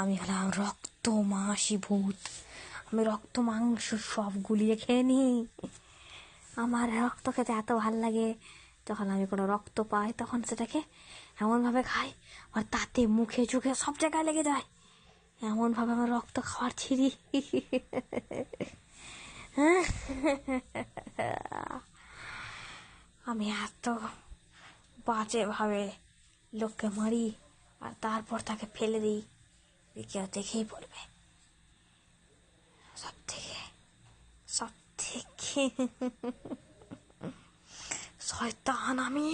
আমি হলাম রক্ত মাসি ভূত। আমি রক্ত মাংস সব গুলিয়ে খেয়ে নিই। আমার রক্ত খেতে এত ভাল লাগে, যখন আমি কোনো রক্ত পাই তখন সেটাকে এমনভাবে খাই আর তাতে মুখে চোখে সব জায়গায় লেগে যায়। এমনভাবে আমার রক্ত খাওয়ার ছিঁড়ি। আমি এত বাজেভাবে লোককে মারি আর তারপর তাকে ফেলে দিই, কেউ দেখেই বলবে সব থেকে শয়তান আমি।